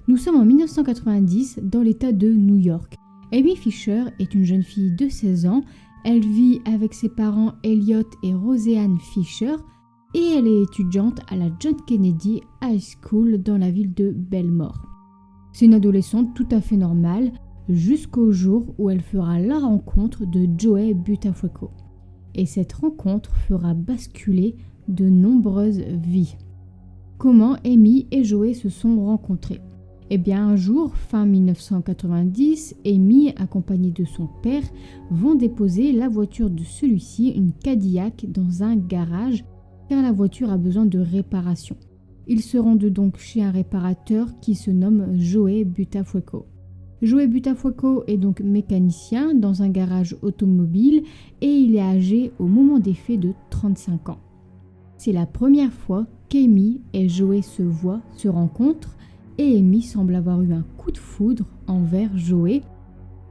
Nous sommes en 1990 dans l'état de New York. Amy Fisher est une jeune fille de 16 ans. Elle vit avec ses parents Elliot et Roseanne Fisher et elle est étudiante à la John Kennedy High School dans la ville de Belmore. C'est une adolescente tout à fait normale jusqu'au jour où elle fera la rencontre de Joey Buttafuoco. Et cette rencontre fera basculer de nombreuses vies. Comment Amy et Joey se sont rencontrés? Eh bien un jour, fin 1990, Amy, accompagnée de son père, vont déposer la voiture de celui-ci, une Cadillac, dans un garage car la voiture a besoin de réparation. Ils se rendent donc chez un réparateur qui se nomme Joey Buttafuoco. Joey Buttafuoco est donc mécanicien dans un garage automobile et il est âgé au moment des faits de 35 ans. C'est la première fois qu'Amy et Joey se rencontrent et Amy semble avoir eu un coup de foudre envers Joey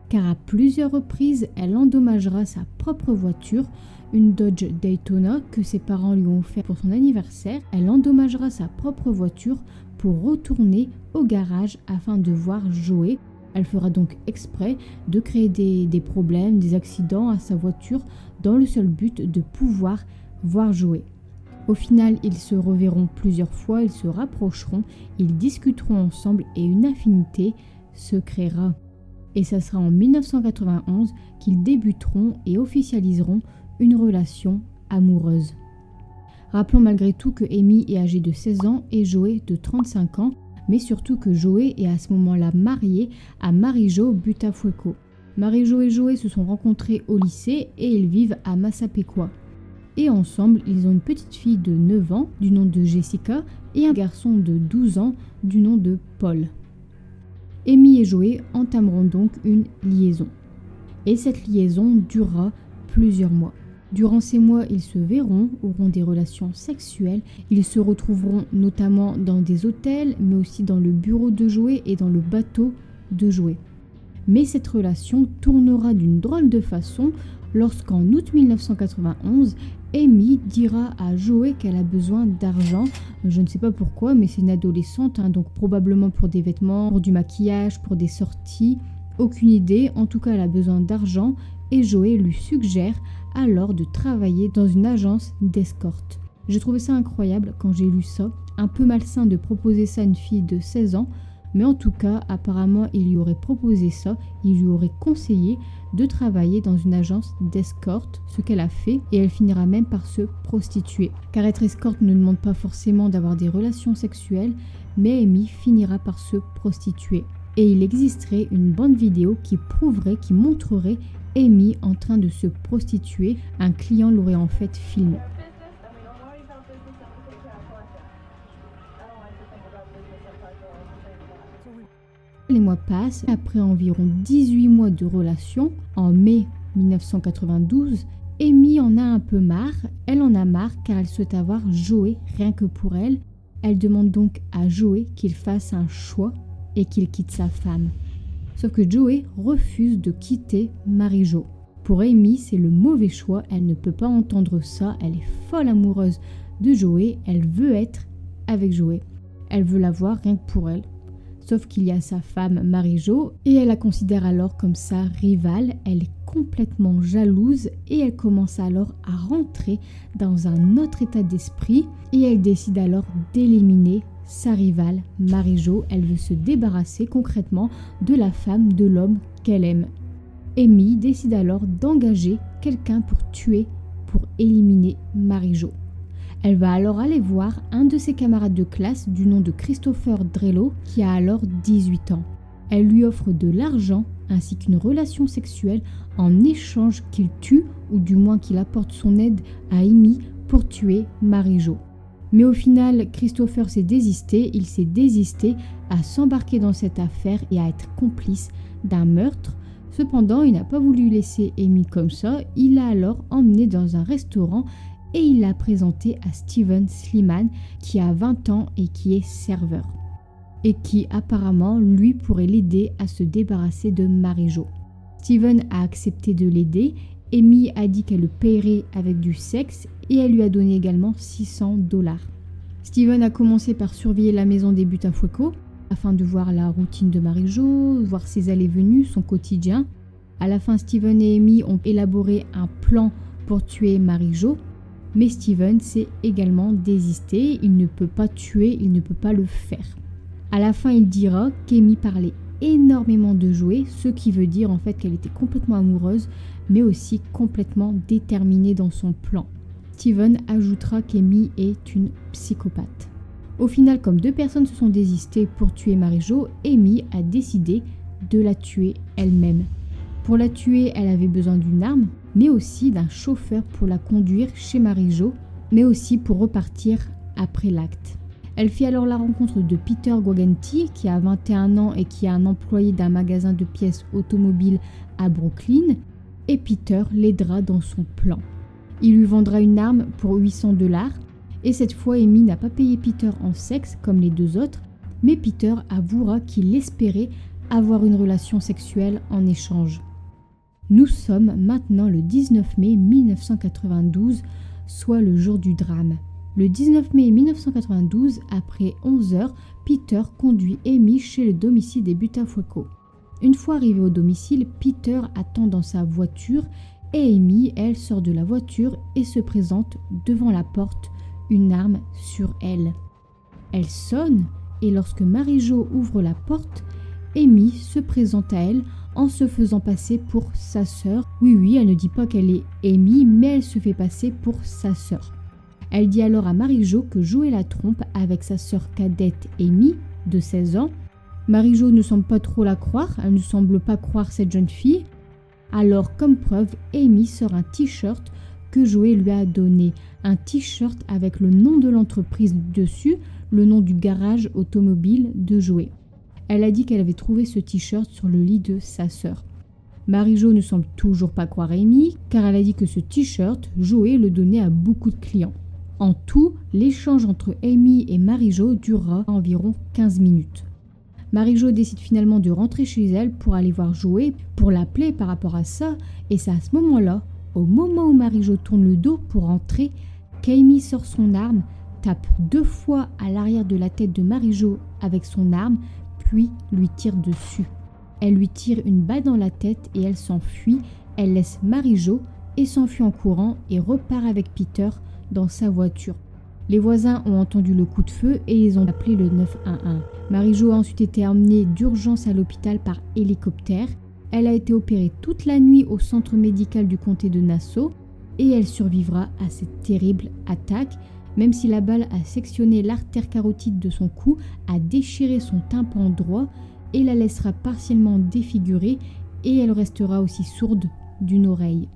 car à plusieurs reprises elle endommagera sa propre voiture, une Dodge Daytona que ses parents lui ont offert pour son anniversaire. Elle endommagera sa propre voiture pour retourner au garage afin de voir Joey. Elle fera donc exprès de créer des problèmes, des accidents à sa voiture dans le seul but de pouvoir voir Joey. Au final, ils se reverront plusieurs fois, ils se rapprocheront, ils discuteront ensemble et une affinité se créera. Et ça sera en 1991 qu'ils débuteront et officialiseront une relation amoureuse. Rappelons malgré tout que Amy est âgée de 16 ans et Joey de 35 ans, mais surtout que Joey est à ce moment-là marié à Mary-Jo Buttafuoco. Mary-Jo et Joey se sont rencontrés au lycée et ils vivent à Massapequa. Et ensemble, ils ont une petite fille de 9 ans du nom de Jessica et un garçon de 12 ans du nom de Paul. Amy et Joey entameront donc une liaison. Et cette liaison durera plusieurs mois. Durant ces mois, ils se verront, auront des relations sexuelles. Ils se retrouveront notamment dans des hôtels, mais aussi dans le bureau de Joey et dans le bateau de Joey. Mais cette relation tournera d'une drôle de façon lorsqu'en août 1991, Amy dira à Joey qu'elle a besoin d'argent. Je ne sais pas pourquoi, mais c'est une adolescente, donc probablement pour des vêtements, pour du maquillage, pour des sorties. Aucune idée, en tout cas elle a besoin d'argent et Joey lui suggère alors de travailler dans une agence d'escorte. J'ai trouvé ça incroyable quand j'ai lu ça, un peu malsain de proposer ça à une fille de 16 ans, mais en tout cas apparemment il lui aurait proposé ça, il lui aurait conseillé de travailler dans une agence d'escorte, ce qu'elle a fait et elle finira même par se prostituer. Car être escorte ne demande pas forcément d'avoir des relations sexuelles, mais Amy finira par se prostituer. Et il existerait une bande vidéo qui prouverait, qui montrerait Amy en train de se prostituer. Un client l'aurait en fait filmé. Les mois passent, après environ 18 mois de relation, en mai 1992, Amy en a un peu marre. Elle en a marre car elle souhaite avoir Joey rien que pour elle. Elle demande donc à Joey qu'il fasse un choix et qu'il quitte sa femme. Sauf que Joey refuse de quitter Mary-Jo. Pour Amy, c'est le mauvais choix, elle ne peut pas entendre ça, elle est folle amoureuse de Joey, elle veut être avec Joey. Elle veut l'avoir rien que pour elle. Sauf qu'il y a sa femme Mary-Jo et elle la considère alors comme sa rivale. Elle est complètement jalouse et elle commence alors à rentrer dans un autre état d'esprit et elle décide alors d'éliminer sa rivale Mary-Jo. Elle veut se débarrasser concrètement de la femme, de l'homme qu'elle aime. Amy décide alors d'engager quelqu'un pour tuer, pour éliminer Mary-Jo. Elle va alors aller voir un de ses camarades de classe du nom de Christopher Drello qui a alors 18 ans. Elle lui offre de l'argent ainsi qu'une relation sexuelle en échange qu'il tue ou du moins qu'il apporte son aide à Amy pour tuer Mary-Jo. Mais au final, Christopher s'est désisté, il s'est désisté à s'embarquer dans cette affaire et à être complice d'un meurtre. Cependant, il n'a pas voulu laisser Amy comme ça, il l'a alors emmenée dans un restaurant et il l'a présentée à Steven Sliman qui a 20 ans et qui est serveur. Et qui apparemment, lui, pourrait l'aider à se débarrasser de Mary-Jo. Steven a accepté de l'aider, Amy a dit qu'elle le paierait avec du sexe et elle lui a donné également $600. Steven a commencé par surveiller la maison des Buttafuoco afin de voir la routine de Marie-Jo, voir ses allées-venues, son quotidien. À la fin, Steven et Amy ont élaboré un plan pour tuer Marie-Jo, mais Steven s'est également désisté. Il ne peut pas tuer, il ne peut pas le faire. À la fin, il dira qu'Amy parlait énormément de Joey, ce qui veut dire en fait qu'elle était complètement amoureuse, mais aussi complètement déterminée dans son plan. Steven ajoutera qu'Amy est une psychopathe. Au final, comme 2 personnes se sont désistées pour tuer Marie-Jo, Amy a décidé de la tuer elle-même. Pour la tuer, elle avait besoin d'une arme, mais aussi d'un chauffeur pour la conduire chez Marie-Jo, mais aussi pour repartir après l'acte. Elle fit alors la rencontre de Peter Guaganti, qui a 21 ans et qui est un employé d'un magasin de pièces automobiles à Brooklyn, et Peter l'aidera dans son plan. Il lui vendra une arme pour $800, et cette fois Amy n'a pas payé Peter en sexe comme les 2 autres, mais Peter avouera qu'il espérait avoir une relation sexuelle en échange. Nous sommes maintenant le 19 mai 1992, soit le jour du drame. Le 19 mai 1992, après 11 heures, Peter conduit Amy chez le domicile des Buttafuoco. Une fois arrivé au domicile, Peter attend dans sa voiture et Amy, elle, sort de la voiture et se présente devant la porte, une arme sur elle. Elle sonne et lorsque Marie-Jo ouvre la porte, Amy se présente à elle en se faisant passer pour sa sœur. Oui, elle ne dit pas qu'elle est Amy, mais elle se fait passer pour sa sœur. Elle dit alors à Marie-Jo que Joey la trompe avec sa sœur cadette Amy, de 16 ans. Marie-Jo ne semble pas trop la croire, elle ne semble pas croire cette jeune fille. Alors, comme preuve, Amy sort un t-shirt que Joey lui a donné. Un t-shirt avec le nom de l'entreprise dessus, le nom du garage automobile de Joey. Elle a dit qu'elle avait trouvé ce t-shirt sur le lit de sa sœur. Marie-Jo ne semble toujours pas croire Amy, car elle a dit que ce t-shirt, Joey le donnait à beaucoup de clients. En tout, l'échange entre Amy et Marie-Jo durera environ 15 minutes. Marie-Jo décide finalement de rentrer chez elle pour aller voir Joey, pour l'appeler par rapport à ça, et c'est à ce moment-là, au moment où Marie-Jo tourne le dos pour rentrer, qu'Amy sort son arme, tape 2 fois à l'arrière de la tête de Marie-Jo avec son arme, puis lui tire dessus. Elle lui tire une balle dans la tête et elle s'enfuit. Elle laisse Marie-Jo et s'enfuit en courant et repart avec Peter dans sa voiture. Les voisins ont entendu le coup de feu et ils ont appelé le 911. Marie-Jo a ensuite été emmenée d'urgence à l'hôpital par hélicoptère. Elle a été opérée toute la nuit au centre médical du comté de Nassau et elle survivra à cette terrible attaque, même si la balle a sectionné l'artère carotide de son cou, a déchiré son tympan droit et la laissera partiellement défigurée et elle restera aussi sourde d'une oreille.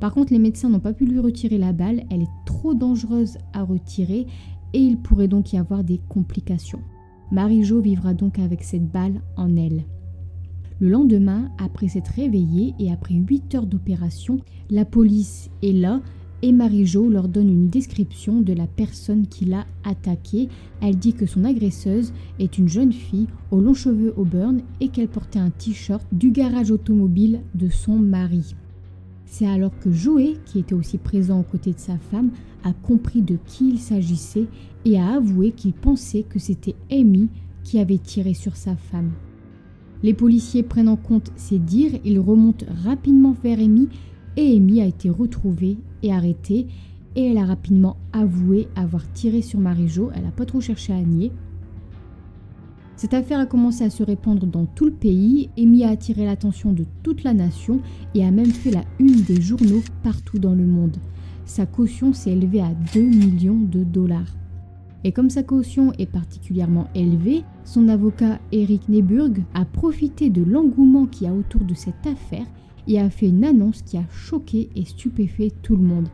Par contre, les médecins n'ont pas pu lui retirer la balle, elle est trop dangereuse à retirer et il pourrait donc y avoir des complications. Marie-Jo vivra donc avec cette balle en elle. Le lendemain, après s'être réveillée et après 8 heures d'opération, la police est là et Marie-Jo leur donne une description de la personne qui l'a attaquée. Elle dit que son agresseuse est une jeune fille aux longs cheveux auburn et qu'elle portait un t-shirt du garage automobile de son mari. C'est alors que Joey, qui était aussi présent aux côtés de sa femme, a compris de qui il s'agissait et a avoué qu'il pensait que c'était Amy qui avait tiré sur sa femme. Les policiers prennent en compte ses dires, ils remontent rapidement vers Amy et Amy a été retrouvée et arrêtée et elle a rapidement avoué avoir tiré sur Marie-Jo, elle n'a pas trop cherché à nier. Cette affaire a commencé à se répandre dans tout le pays, Amy a attiré l'attention de toute la nation et a même fait la une des journaux partout dans le monde. Sa caution s'est élevée à 2 millions de dollars. Et comme sa caution est particulièrement élevée, son avocat Eric Neburg a profité de l'engouement qu'il y a autour de cette affaire et a fait une annonce qui a choqué et stupéfait tout le monde.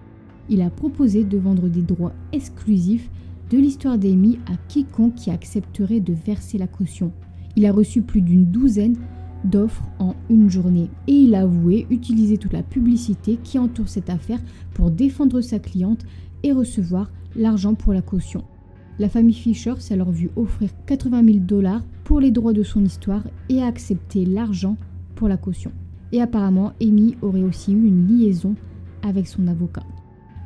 Il a proposé de vendre des droits exclusifs de l'histoire d'Amy à quiconque qui accepterait de verser la caution. Il a reçu plus d'une douzaine d'offres en une journée et il a avoué utiliser toute la publicité qui entoure cette affaire pour défendre sa cliente et recevoir l'argent pour la caution. La famille Fisher s'est alors vue offrir 80 000 $ pour les droits de son histoire et a accepté l'argent pour la caution. Et apparemment, Amy aurait aussi eu une liaison avec son avocat.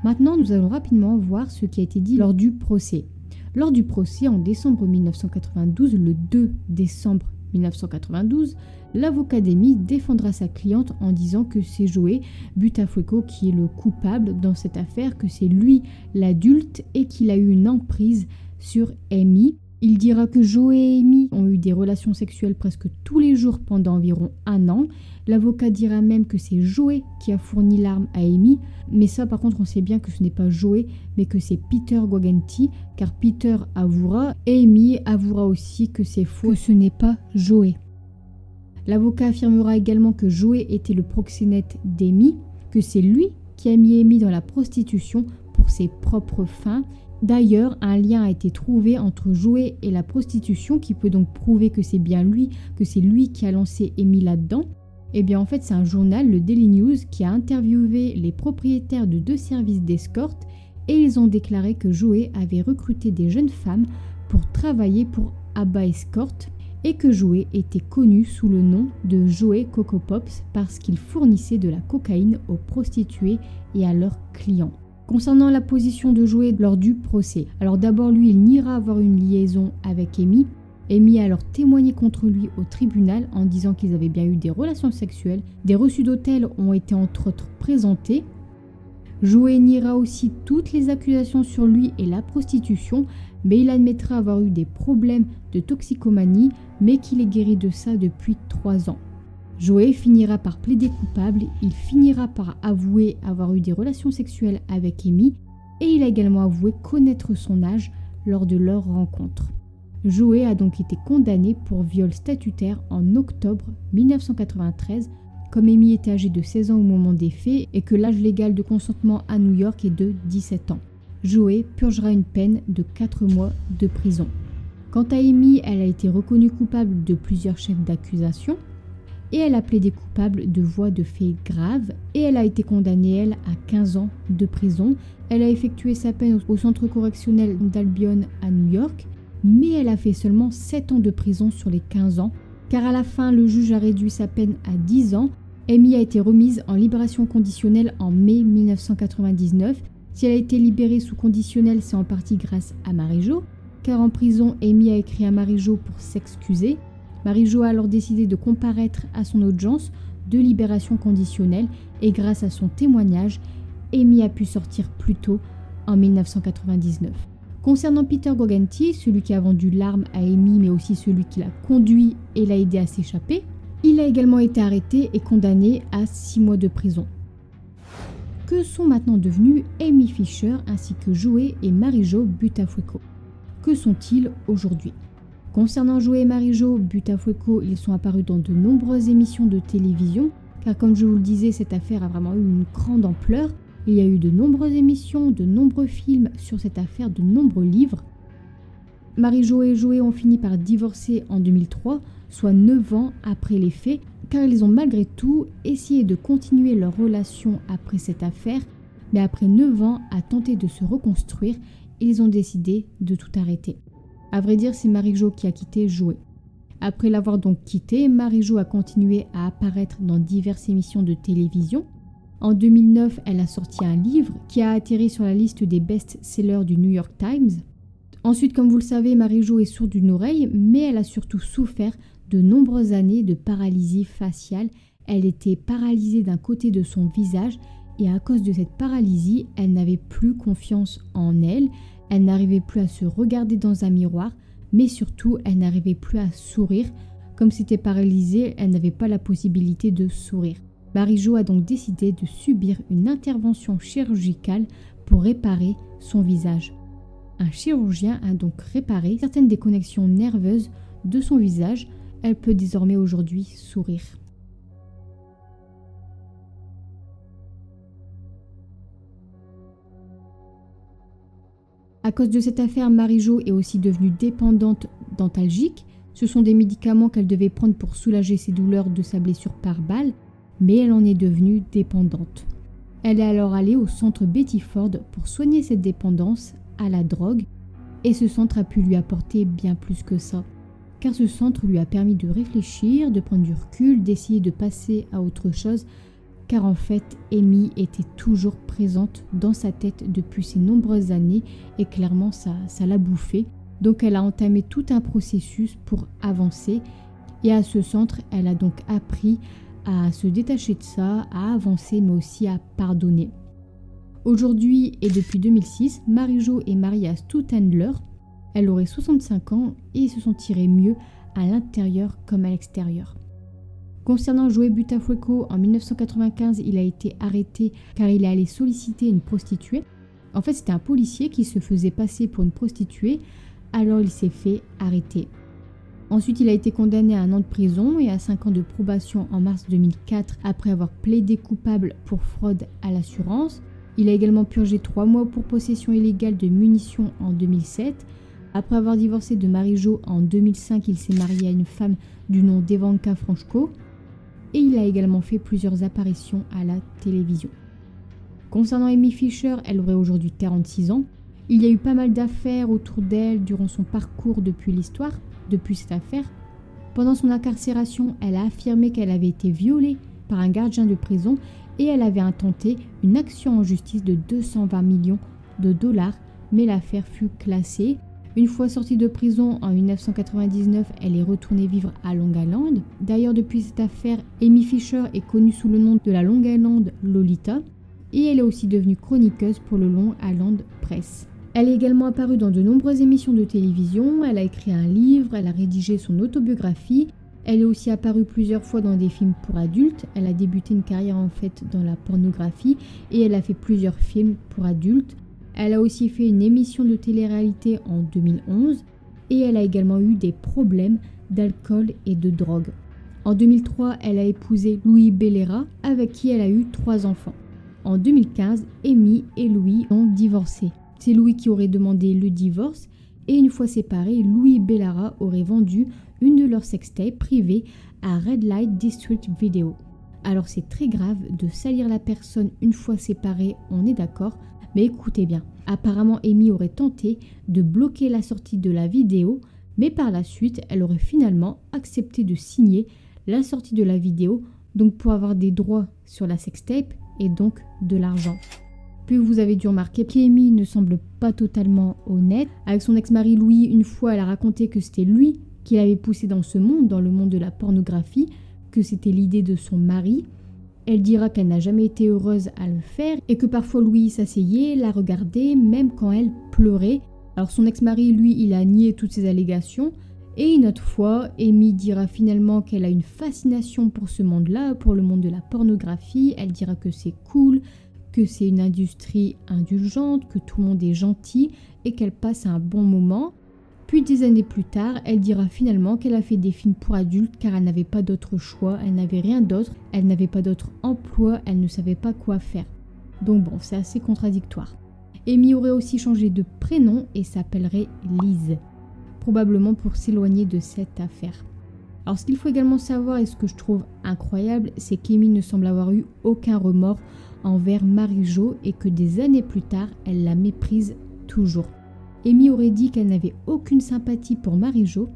Maintenant, nous allons rapidement voir ce qui a été dit lors du procès. Lors du procès en décembre 1992, le 2 décembre 1992, l'avocat d'Amy défendra sa cliente en disant que c'est Joey Buttafuoco qui est le coupable dans cette affaire, que c'est lui l'adulte et qu'il a eu une emprise sur Amy. Il dira que Joey et Amy ont eu des relations sexuelles presque tous les jours pendant environ 1 an. L'avocat dira même que c'est Joey qui a fourni l'arme à Amy, mais ça par contre on sait bien que ce n'est pas Joey, mais que c'est Peter Guagenti, car Peter avouera et Amy avouera aussi que c'est faux, que ce n'est pas Joey. L'avocat affirmera également que Joey était le proxénète d'Amy, que c'est lui qui a mis Amy dans la prostitution pour ses propres fins. D'ailleurs, un lien a été trouvé entre Joey et la prostitution qui peut donc prouver que c'est bien lui, que c'est lui qui a lancé Amy là-dedans. Eh bien en fait c'est un journal, le Daily News, qui a interviewé les propriétaires de 2 services d'escorte et ils ont déclaré que Joey avait recruté des jeunes femmes pour travailler pour Abba Escort et que Joey était connu sous le nom de Joey Coco Pops parce qu'il fournissait de la cocaïne aux prostituées et à leurs clients. Concernant la position de Joey lors du procès, alors d'abord lui il niera avoir une liaison avec Amy. Amy a alors témoigné contre lui au tribunal en disant qu'ils avaient bien eu des relations sexuelles. Des reçus d'hôtel ont été entre autres présentés. Joey niera aussi toutes les accusations sur lui et la prostitution, mais il admettra avoir eu des problèmes de toxicomanie, mais qu'il est guéri de ça depuis 3 ans. Joey finira par plaider coupable, il finira par avouer avoir eu des relations sexuelles avec Amy et il a également avoué connaître son âge lors de leur rencontre. Joey a donc été condamné pour viol statutaire en octobre 1993, comme Amy était âgée de 16 ans au moment des faits et que l'âge légal de consentement à New York est de 17 ans. Joey purgera une peine de 4 mois de prison. Quant à Amy, elle a été reconnue coupable de plusieurs chefs d'accusation et elle a plaidé coupable de voies de faits graves et elle a été condamnée, elle, à 15 ans de prison. Elle a effectué sa peine au centre correctionnel d'Albion à New York, mais elle a fait seulement 7 ans de prison sur les 15 ans, car à la fin, le juge a réduit sa peine à 10 ans. Amy a été remise en libération conditionnelle en mai 1999. Si elle a été libérée sous conditionnelle, c'est en partie grâce à Marie-Jo, car en prison, Amy a écrit à Marie-Jo pour s'excuser. Marie-Jo a alors décidé de comparaître à son audience de libération conditionnelle et grâce à son témoignage, Amy a pu sortir plus tôt en 1999. Concernant Peter Guagenti, celui qui a vendu l'arme à Amy mais aussi celui qui l'a conduit et l'a aidé à s'échapper, il a également été arrêté et condamné à 6 mois de prison. Que sont maintenant devenus Amy Fisher ainsi que Joey et Marie-Jo Buttafuoco? Que sont-ils aujourd'hui? Concernant Joey et Marie-Jo Buttafuoco, ils sont apparus dans de nombreuses émissions de télévision, car comme je vous le disais, cette affaire a vraiment eu une grande ampleur. Il y a eu de nombreuses émissions, de nombreux films sur cette affaire, de nombreux livres. Marie-Jo et Joey ont fini par divorcer en 2003, soit 9 ans après les faits, car ils ont malgré tout essayé de continuer leur relation après cette affaire, mais après 9 ans à tenter de se reconstruire, ils ont décidé de tout arrêter. À vrai dire, c'est Marie-Jo qui a quitté Joey. Après l'avoir donc quitté, Marie-Jo a continué à apparaître dans diverses émissions de télévision. En 2009, elle a sorti un livre qui a atterri sur la liste des best-sellers du New York Times. Ensuite, comme vous le savez, Marie-Jo est sourde d'une oreille, mais elle a surtout souffert de nombreuses années de paralysie faciale. Elle était paralysée d'un côté de son visage et à cause de cette paralysie, elle n'avait plus confiance en elle. Elle n'arrivait plus à se regarder dans un miroir, mais surtout, elle n'arrivait plus à sourire. Comme c'était paralysée, elle n'avait pas la possibilité de sourire. Marie-Jo a donc décidé de subir une intervention chirurgicale pour réparer son visage. Un chirurgien a donc réparé certaines des connexions nerveuses de son visage. Elle peut désormais aujourd'hui sourire. À cause de cette affaire, Marie-Jo est aussi devenue dépendante d'antalgiques. Ce sont des médicaments qu'elle devait prendre pour soulager ses douleurs de sa blessure par balle, mais elle en est devenue dépendante. Elle est alors allée au centre Betty Ford pour soigner cette dépendance à la drogue, et ce centre a pu lui apporter bien plus que ça, car ce centre lui a permis de réfléchir, de prendre du recul, d'essayer de passer à autre chose, car en fait, Amy était toujours présente dans sa tête depuis ces nombreuses années et clairement ça l'a bouffée. Donc elle a entamé tout un processus pour avancer et à ce centre, elle a donc appris à se détacher de ça, à avancer mais aussi à pardonner. Aujourd'hui et depuis 2006, Mary-Jo est mariée à Stu Tendler. Elle aurait 65 ans et ils se sentiraient mieux à l'intérieur comme à l'extérieur. Concernant Joey Buttafuoco, en 1995, il a été arrêté car il est allé solliciter une prostituée. En fait, c'était un policier qui se faisait passer pour une prostituée, alors il s'est fait arrêter. Ensuite, il a été condamné à 1 an de prison et à 5 ans de probation en mars 2004 après avoir plaidé coupable pour fraude à l'assurance. Il a également purgé 3 mois pour possession illégale de munitions en 2007. Après avoir divorcé de Mary-Jo en 2005, il s'est marié à une femme du nom d'Evanka Franchko et il a également fait plusieurs apparitions à la télévision. Concernant Amy Fisher, elle aurait aujourd'hui 46 ans. Il y a eu pas mal d'affaires autour d'elle durant son parcours depuis cette affaire. Pendant son incarcération, elle a affirmé qu'elle avait été violée par un gardien de prison et elle avait intenté une action en justice de 220 millions de dollars, mais l'affaire fut classée. Une fois sortie de prison en 1999, elle est retournée vivre à Long Island. D'ailleurs, depuis cette affaire, Amy Fisher est connue sous le nom de la Long Island Lolita et elle est aussi devenue chroniqueuse pour le Long Island Press. Elle est également apparue dans de nombreuses émissions de télévision, elle a écrit un livre, elle a rédigé son autobiographie. Elle est aussi apparue plusieurs fois dans des films pour adultes. Elle a débuté une carrière en fait dans la pornographie et elle a fait plusieurs films pour adultes. Elle a aussi fait une émission de télé-réalité en 2011 et elle a également eu des problèmes d'alcool et de drogue. En 2003, elle a épousé Louis Bellera avec qui elle a eu 3 enfants. En 2015, Amy et Louis ont divorcé. C'est Louis qui aurait demandé le divorce et une fois séparés, Louis Bellera aurait vendu une de leurs sextapes privées à Red Light District Video. Alors c'est très grave de salir la personne une fois séparée, on est d'accord, mais écoutez bien. Apparemment Amy aurait tenté de bloquer la sortie de la vidéo, mais par la suite elle aurait finalement accepté de signer la sortie de la vidéo, donc pour avoir des droits sur la sextape et donc de l'argent. Puis vous avez dû remarquer qu'Amy ne semble pas totalement honnête. Avec son ex-mari Louis, une fois elle a raconté que c'était lui qui l'avait poussée dans ce monde, dans le monde de la pornographie, que c'était l'idée de son mari. Elle dira qu'elle n'a jamais été heureuse à le faire et que parfois Louis s'asseyait, la regardait, même quand elle pleurait. Alors son ex-mari, lui, il a nié toutes ces allégations. Et une autre fois, Amy dira finalement qu'elle a une fascination pour ce monde-là, pour le monde de la pornographie. Elle dira que c'est cool, que c'est une industrie indulgente, que tout le monde est gentil et qu'elle passe un bon moment. Puis des années plus tard, elle dira finalement qu'elle a fait des films pour adultes car elle n'avait pas d'autre choix, elle n'avait rien d'autre, elle n'avait pas d'autre emploi, elle ne savait pas quoi faire. Donc bon, c'est assez contradictoire. Amy aurait aussi changé de prénom et s'appellerait Liz, probablement pour s'éloigner de cette affaire. Alors ce qu'il faut également savoir et ce que je trouve incroyable, c'est qu'Amy ne semble avoir eu aucun remords envers Mary-Jo et que des années plus tard, elle la méprise toujours. Amy aurait dit qu'elle n'avait aucune sympathie pour Mary-Jo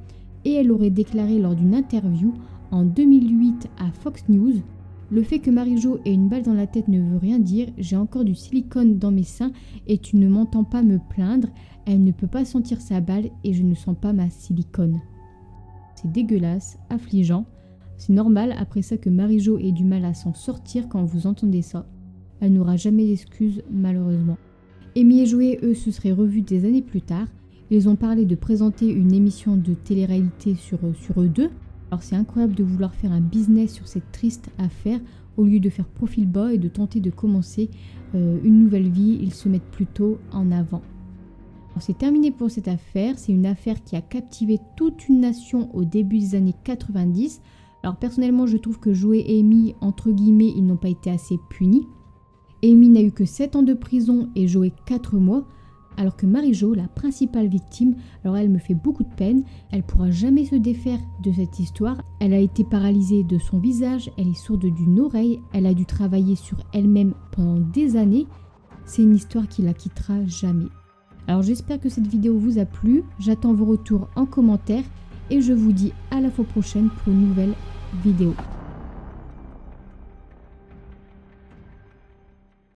et elle aurait déclaré lors d'une interview en 2008 à Fox News « Le fait que Mary-Jo ait une balle dans la tête ne veut rien dire, j'ai encore du silicone dans mes seins et tu ne m'entends pas me plaindre, elle ne peut pas sentir sa balle et je ne sens pas ma silicone. » C'est dégueulasse, affligeant, c'est normal après ça que Mary-Jo ait du mal à s'en sortir quand vous entendez ça. Elle n'aura jamais d'excuses malheureusement. Amy et Joey, eux, se seraient revus des années plus tard. Ils ont parlé de présenter une émission de télé-réalité sur eux deux. Alors c'est incroyable de vouloir faire un business sur cette triste affaire au lieu de faire profil bas et de tenter de commencer une nouvelle vie. Ils se mettent plutôt en avant. Alors c'est terminé pour cette affaire. C'est une affaire qui a captivé toute une nation au début des années 90. Alors personnellement, je trouve que Joey et Amy, entre guillemets, ils n'ont pas été assez punis. Amy n'a eu que 7 ans de prison et Joey 4 mois, alors que Mary-Jo, la principale victime, alors elle me fait beaucoup de peine, elle pourra jamais se défaire de cette histoire. Elle a été paralysée de son visage, elle est sourde d'une oreille, elle a dû travailler sur elle-même pendant des années. C'est une histoire qui la quittera jamais. Alors j'espère que cette vidéo vous a plu, j'attends vos retours en commentaire et je vous dis à la fois prochaine pour une nouvelle vidéo.